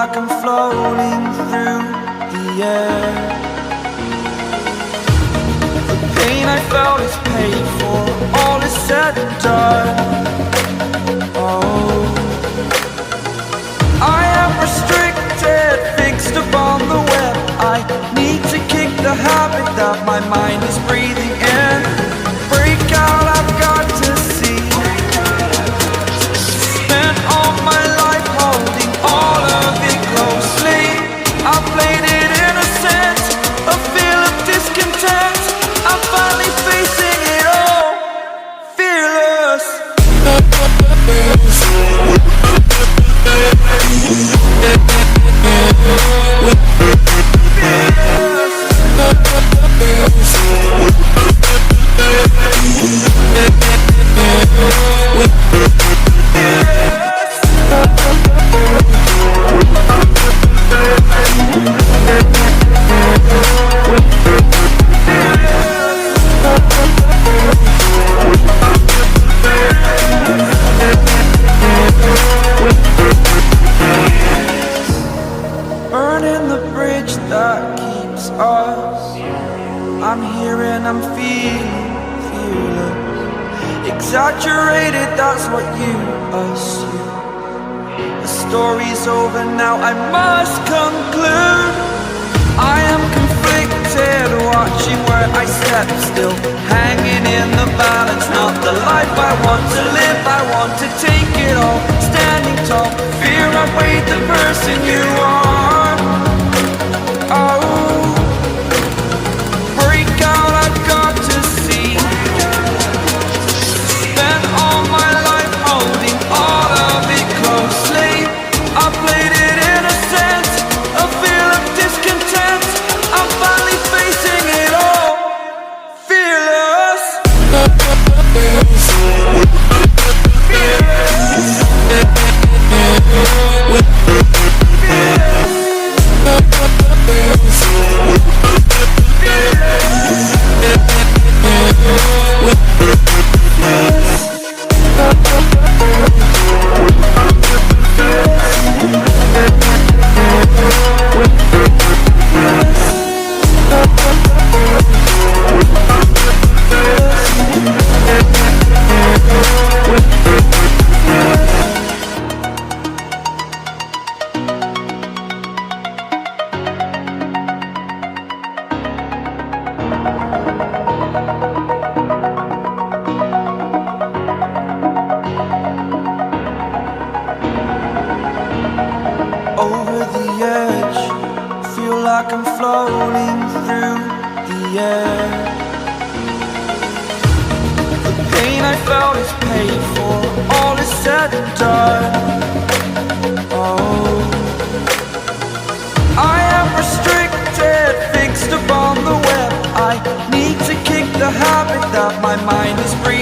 like I'm floating through the air. The pain I felt is paid for, all is said and done. Oh, I am restricted, fixed upon the web. I need to kick the habit that my mind is breathing in. Break out, I've got to see. Spent all my life holding all of it closely. I played it innocent, a feel of discontent. I'm finally facing it all, fearless. Burning the bridge that keeps us. I'm here and I'm feeling fearless. Exaggerated, that's what you assume. The story's over now, I must conclude. I am conflicted, watching where I step still, hanging in the balance. Not the life I want to live, I want to take it all. Standing tall, fear outweighed the person you are. Oh, break out, I've got to see. Spent all my life holding all of it closely. I played it innocent, a feel of discontent. I'm finally facing it all, fearless. Over the edge, feel like I'm floating through the air. The pain I felt is paid for, all is said and done. Oh, I am restricted, fixed upon the web. I need to kick the habit that my mind is breathing.